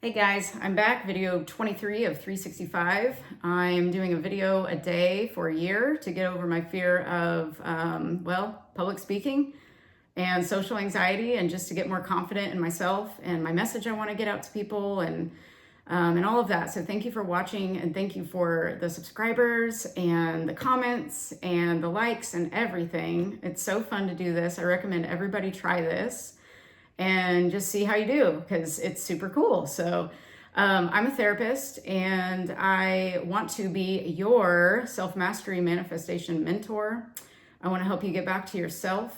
Hey guys, I'm back, video 23 of 365. I'm doing a video a day for a year to get over my fear of, public speaking and social anxiety, and just to get more confident in myself and my message I want to get out to people and all of that. So thank you for watching, and thank you for the subscribers and the comments and the likes and everything. It's so fun to do this. I recommend everybody try this and just see how you do, because it's super cool. So I'm a therapist, and I want to be your self-mastery manifestation mentor. I want to help you get back to yourself.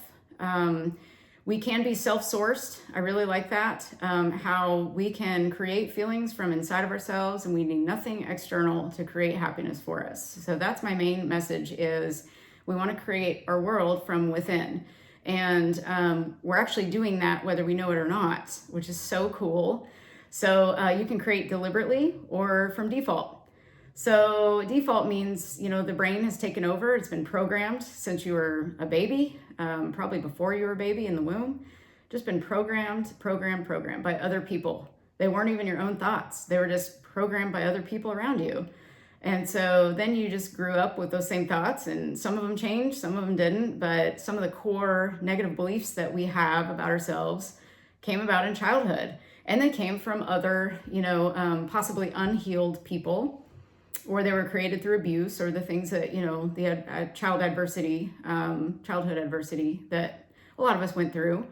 We can be self-sourced. I really like that, how we can create feelings from inside of ourselves, and we need nothing external to create happiness for us. So that's my main message, is we want to create our world from within. And we're actually doing that whether we know it or not, which is so cool. So you can create deliberately or from default. So default means, the brain has taken over. It's been programmed since you were a baby, probably before you were a baby in the womb. Just been programmed by other people. They weren't even your own thoughts. They were just programmed by other people around you. And so then you just grew up with those same thoughts, and some of them changed, some of them didn't, but some of the core negative beliefs that we have about ourselves came about in childhood, and they came from other, possibly unhealed people, or they were created through abuse, or the things that, the childhood adversity that a lot of us went through.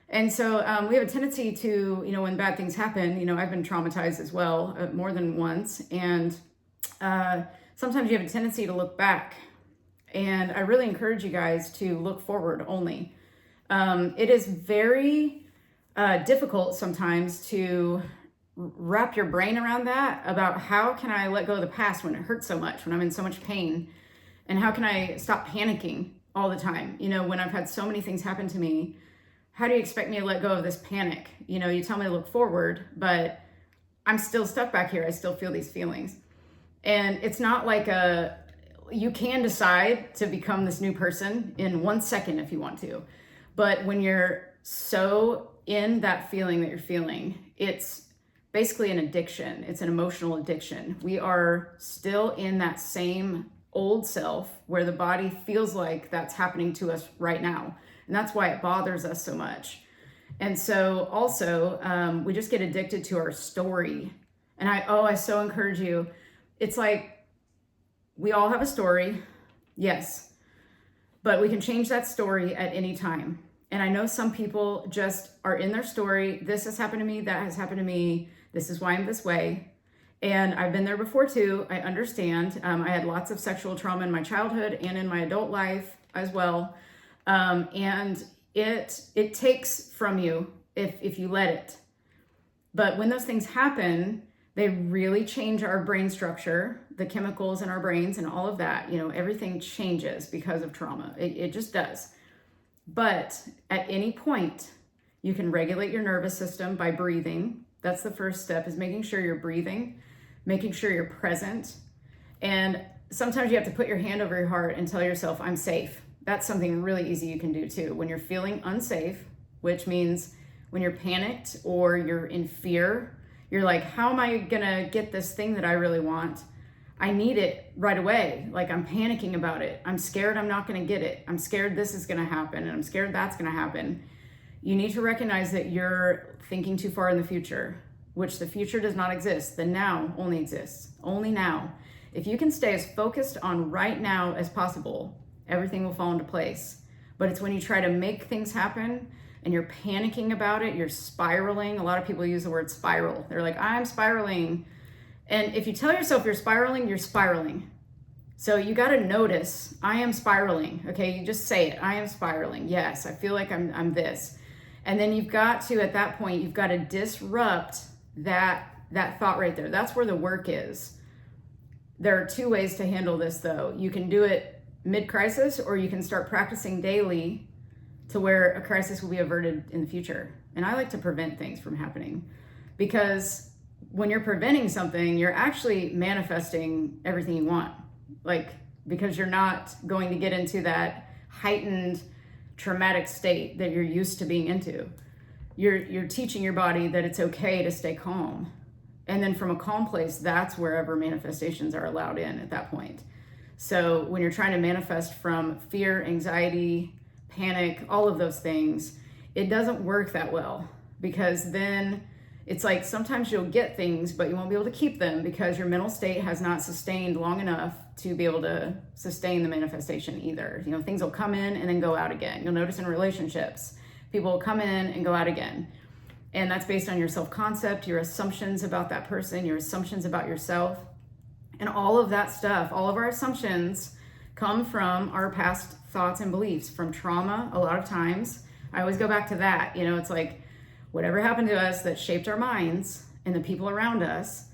And so we have a tendency to, when bad things happen, I've been traumatized as well, more than once, and sometimes you have a tendency to look back, and I really encourage you guys to look forward only. It is very difficult sometimes to wrap your brain around that, about how can I let go of the past when it hurts so much, when I'm in so much pain, and how can I stop panicking all the time? When I've had so many things happen to me, how do you expect me to let go of this panic? You tell me to look forward, but I'm still stuck back here. I still feel these feelings. And it's not like you can decide to become this new person in 1 second if you want to. But when you're so in that feeling that you're feeling, it's basically an addiction. It's an emotional addiction. We are still in that same old self where the body feels like that's happening to us right now. And that's why it bothers us so much. And so also, we just get addicted to our story. And I so encourage you. It's like, we all have a story, yes, but we can change that story at any time. And I know some people just are in their story. This has happened to me, that has happened to me. This is why I'm this way. And I've been there before too. I understand. I had lots of sexual trauma in my childhood and in my adult life as well. And it takes from you if you let it. But when those things happen, they really change our brain structure, the chemicals in our brains and all of that. Everything changes because of trauma. It just does. But at any point, you can regulate your nervous system by breathing. That's the first step, is making sure you're breathing, making sure you're present. And sometimes you have to put your hand over your heart and tell yourself, I'm safe. That's something really easy you can do too. When you're feeling unsafe, which means when you're panicked or you're in fear, you're like, how am I gonna get this thing that I really want? I need it right away. Like, I'm panicking about it. I'm scared I'm not gonna get it. I'm scared this is gonna happen, and I'm scared that's gonna happen. You need to recognize that you're thinking too far in the future, which the future does not exist. The now only exists, only now. If you can stay as focused on right now as possible, everything will fall into place. But it's when you try to make things happen and you're panicking about it, you're spiraling. A lot of people use the word spiral. They're like, I'm spiraling. And if you tell yourself you're spiraling, you're spiraling. So you got to notice, I am spiraling. Okay, you just say it. I am spiraling. Yes, I feel like I'm this. And then you've got to, at that point, you've got to disrupt that thought right there. That's where the work is. There are two ways to handle this, though. You can do it mid-crisis, or you can start practicing daily to where a crisis will be averted in the future. And I like to prevent things from happening, because when you're preventing something, you're actually manifesting everything you want. Because you're not going to get into that heightened traumatic state that you're used to being into. You're teaching your body that it's okay to stay calm. And then from a calm place, that's wherever manifestations are allowed in at that point. So when you're trying to manifest from fear, anxiety, panic, all of those things, it doesn't work that well, because then it's like sometimes you'll get things, but you won't be able to keep them because your mental state has not sustained long enough to be able to sustain the manifestation either. You know, things will come in and then go out again. You'll notice in relationships, people will come in and go out again. And that's based on your self-concept, your assumptions about that person, your assumptions about yourself. And all of that stuff, all of our assumptions come from our past thoughts and beliefs, from trauma a lot of times. I always go back to that. You know, it's like whatever happened to us that shaped our minds and the people around us,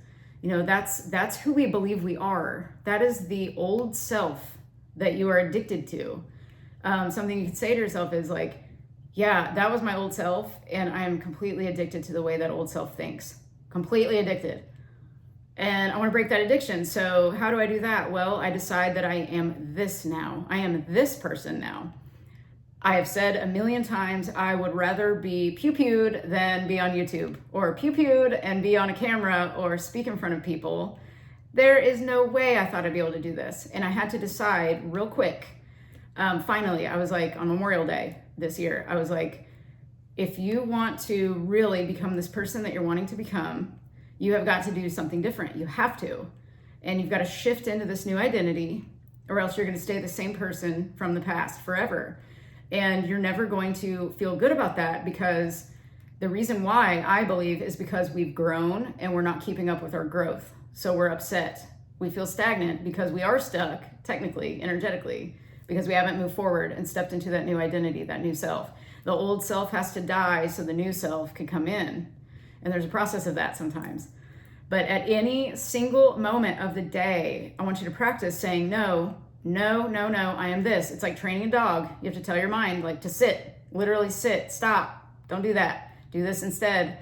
you know, that's who we believe we are. That is the old self that you are addicted to. Something you could say to yourself is like, yeah, that was my old self, and I am completely addicted to the way that old self thinks. Completely addicted. And I want to break that addiction. So how do I do that? Well, I decide that I am this now. I am this person now. I have said a million times, I would rather be pew-pewed than be on YouTube, or pew-pewed and be on a camera or speak in front of people. There is no way I thought I'd be able to do this. And I had to decide real quick. Finally, I was like, on Memorial Day this year, I was like, if you want to really become this person that you're wanting to become, you have got to do something different. You have to. And you've got to shift into this new identity, or else you're going to stay the same person from the past forever. And you're never going to feel good about that, because the reason why, I believe, is because we've grown and we're not keeping up with our growth. So we're upset. We feel stagnant because we are stuck, technically, energetically, because we haven't moved forward and stepped into that new identity, that new self. The old self has to die so the new self can come in. And there's a process of that sometimes. But at any single moment of the day, I want you to practice saying, no, I am this. It's like training a dog. You have to tell your mind, like, to sit, literally sit, stop, don't do that. Do this instead.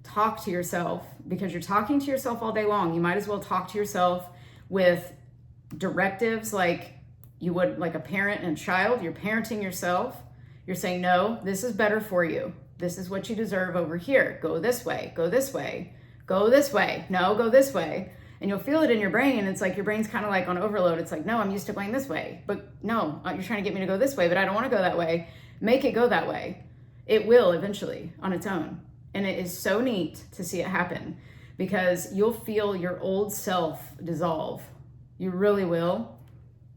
Talk to yourself, because you're talking to yourself all day long. You might as well talk to yourself with directives like you would like a parent and a child. You're parenting yourself. You're saying, no, this is better for you. This is what you deserve over here. Go this way, go this way, go this way. No, go this way. And you'll feel it in your brain. And it's like your brain's kind of like on overload. It's like, no, I'm used to going this way. But no, you're trying to get me to go this way, but I don't want to go that way. Make it go that way. It will eventually on its own. And it is so neat to see it happen, because you'll feel your old self dissolve. You really will.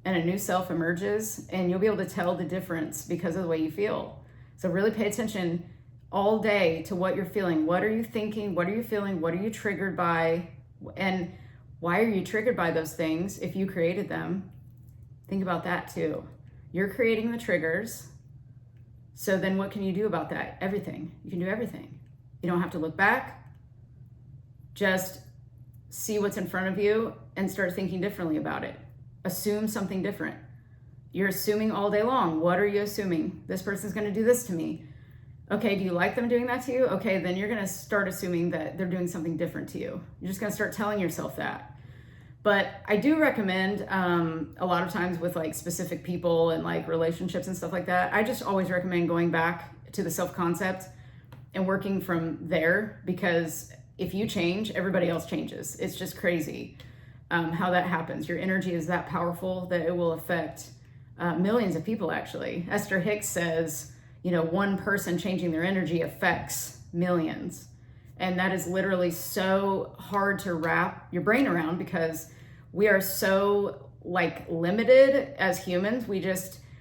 And a new self emerges, and you'll be able to tell the difference because of the way you feel. So really pay attention all day to what you're feeling. What are you thinking? What are you feeling? What are you triggered by? And why are you triggered by those things if you created them? Think about that too. You're creating the triggers. So then what can you do about that? Everything. You can do everything. You don't have to look back. Just see what's in front of you and start thinking differently about it. Assume something different. You're assuming all day long. What are you assuming? This person's going to do this to me. Okay, do you like them doing that to you? Okay, then you're going to start assuming that they're doing something different to you. You're just going to start telling yourself that. But I do recommend a lot of times with like specific people and like relationships and stuff like that, I just always recommend going back to the self-concept and working from there, because if you change, everybody else changes. It's just crazy how that happens. Your energy is that powerful that it will affect millions of people, actually. Esther Hicks says, you know, one person changing their energy affects millions. And that is literally so hard to wrap your brain around, because we are so like limited as humans.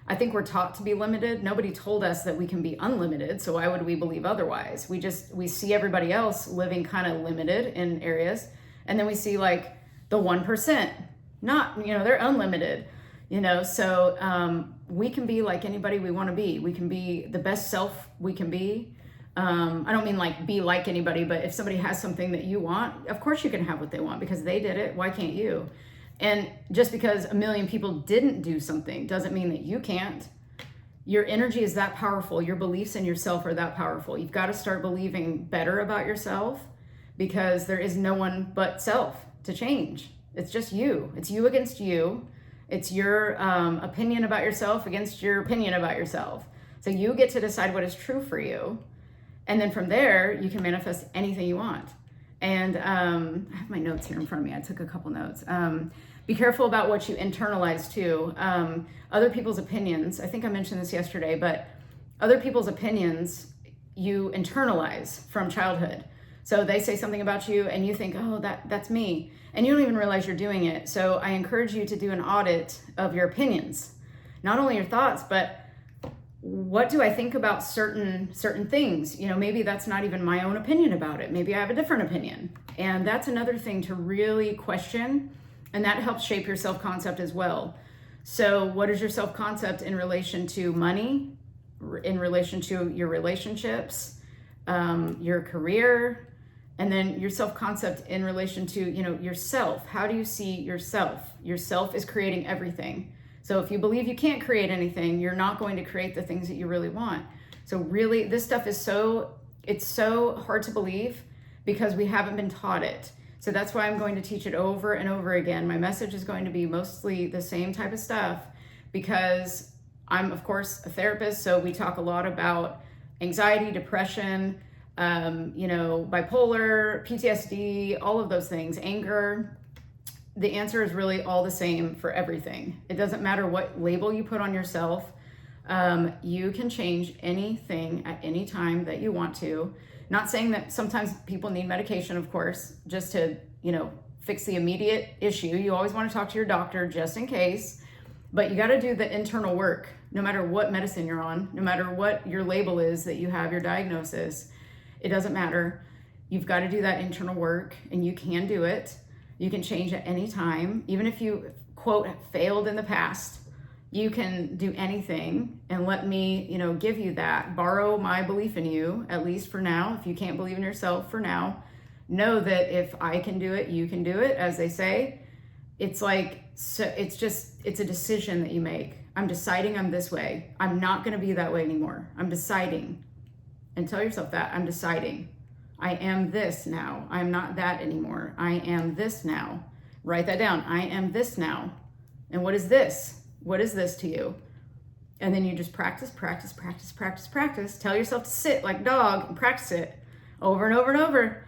I think we're taught to be limited. Nobody told us that we can be unlimited. So why would we believe otherwise? We see everybody else living kind of limited in areas. And then we see like the 1%, not, you know, they're unlimited, you know? So we can be like anybody we want to be. We can be the best self we can be. I don't mean like be like anybody, but if somebody has something that you want, of course you can have what they want because they did it. Why can't you? And just because a million people didn't do something doesn't mean that you can't. Your energy is that powerful. Your beliefs in yourself are that powerful. You've got to start believing better about yourself, because there is no one but self to change. It's just you. It's you against you. It's your opinion about yourself against your opinion about yourself. So you get to decide what is true for you. And then from there, you can manifest anything you want. And I have my notes here in front of me. I took a couple notes. Be careful about what you internalize too. Other people's opinions, I think I mentioned this yesterday, but other people's opinions you internalize from childhood. So they say something about you and you think, oh, that's me. And you don't even realize you're doing it. So I encourage you to do an audit of your opinions, not only your thoughts, but what do I think about certain things? You know, maybe that's not even my own opinion about it. Maybe I have a different opinion. And that's another thing to really question. And that helps shape your self-concept as well. So what is your self-concept in relation to money, in relation to your relationships, your career, and then your self-concept in relation to, you know, yourself? How do you see yourself? Yourself is creating everything. So if you believe you can't create anything, you're not going to create the things that you really want. So really, this stuff is it's so hard to believe because we haven't been taught it. So that's why I'm going to teach it over and over again. My message is going to be mostly the same type of stuff because I'm, of course, a therapist. So we talk a lot about anxiety, depression, you know, bipolar, PTSD, all of those things, anger. The answer is really all the same for everything. It doesn't matter what label you put on yourself. You can change anything at any time that you want to. Not saying that sometimes people need medication, of course, just to, you know, fix the immediate issue. You always want to talk to your doctor just in case, but you got to do the internal work, no matter what medicine you're on, no matter what your label is that you have, your diagnosis, it doesn't matter. You've got to do that internal work and you can do it. You can change at any time. Even if you, quote, failed in the past, you can do anything and let me, you know, give you that, borrow my belief in you, at least for now. If you can't believe in yourself for now, know that if I can do it, you can do it, as they say. It's like, so it's a decision that you make. I'm deciding I'm this way. I'm not going to be that way anymore. I'm deciding. And tell yourself that I'm deciding. I am this now. I'm not that anymore. I am this now. Write that down. I am this now. And what is this? What is this to you? And then you just practice. Tell yourself to sit like a dog and practice it over and over and over.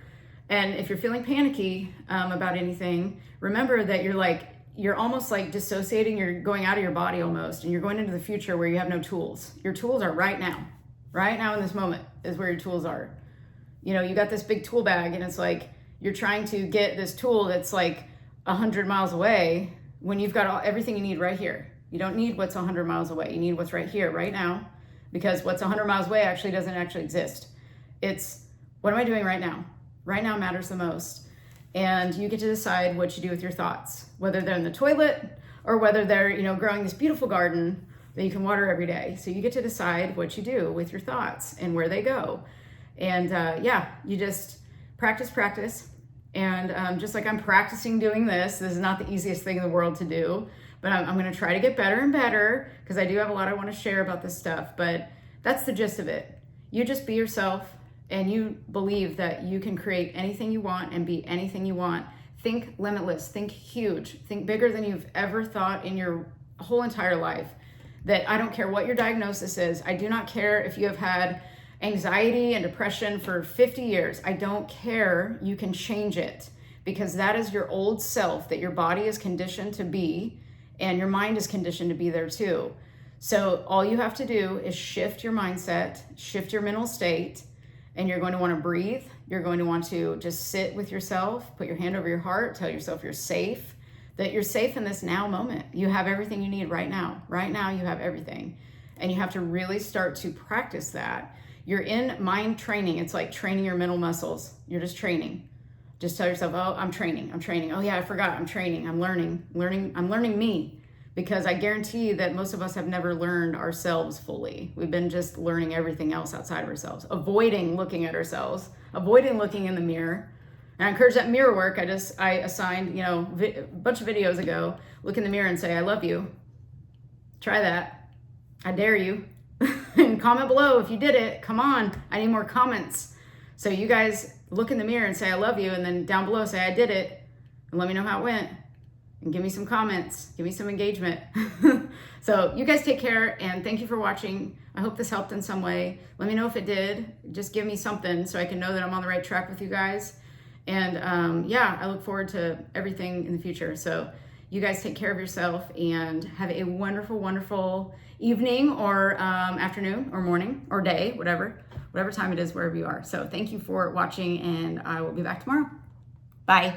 And if you're feeling panicky about anything, remember that you're almost like dissociating. You're going out of your body almost, and you're going into the future where you have no tools. Your tools are right now. Right now in this moment is where your tools are. You know, you got this big tool bag and it's like you're trying to get this tool that's like 100 miles away when you've got everything you need right here. You don't need what's 100 miles away. You need what's right here, right now, because what's 100 miles away doesn't actually exist. It's, what am I doing right now? Right now matters the most. And you get to decide what you do with your thoughts, whether they're in the toilet or whether they're, you know, growing this beautiful garden that you can water every day. So you get to decide what you do with your thoughts and where they go. And you just practice. And just like I'm practicing doing this is not the easiest thing in the world to do, but I'm going to try to get better and better because I do have a lot I want to share about this stuff. But that's the gist of it. You just be yourself and you believe that you can create anything you want and be anything you want. Think limitless, think huge, think bigger than you've ever thought in your whole entire life. That I don't care what your diagnosis is. I do not care if you have had anxiety and depression for 50 years. I don't care. You can change it because that is your old self that your body is conditioned to be and your mind is conditioned to be there too. So all you have to do is shift your mindset, shift your mental state, and you're going to want to breathe. You're going to want to just sit with yourself, put your hand over your heart, tell yourself you're safe, that you're safe in this now moment. You have everything you need right now. Right now you have everything. And you have to really start to practice that. You're in mind training. It's like training your mental muscles. You're just training. Just tell yourself, oh, I'm training. Oh yeah, I forgot. I'm training. I'm learning. I'm learning me. Because I guarantee that most of us have never learned ourselves fully. We've been just learning everything else outside of ourselves, avoiding looking at ourselves, avoiding looking in the mirror. And I encourage that mirror work. I assigned, a bunch of videos ago, look in the mirror and say, I love you. Try that. I dare you. And comment below if you did it. Come on, I need more comments. So you guys look in the mirror and say, I love you. And then down below say, I did it. And let me know how it went. And give me some comments. Give me some engagement. So you guys take care and thank you for watching. I hope this helped in some way. Let me know if it did. Just give me something so I can know that I'm on the right track with you guys. And yeah, I look forward to everything in the future. So you guys take care of yourself and have a wonderful, wonderful evening or afternoon or morning or day, whatever time it is, wherever you are. So thank you for watching, and I will be back tomorrow. Bye.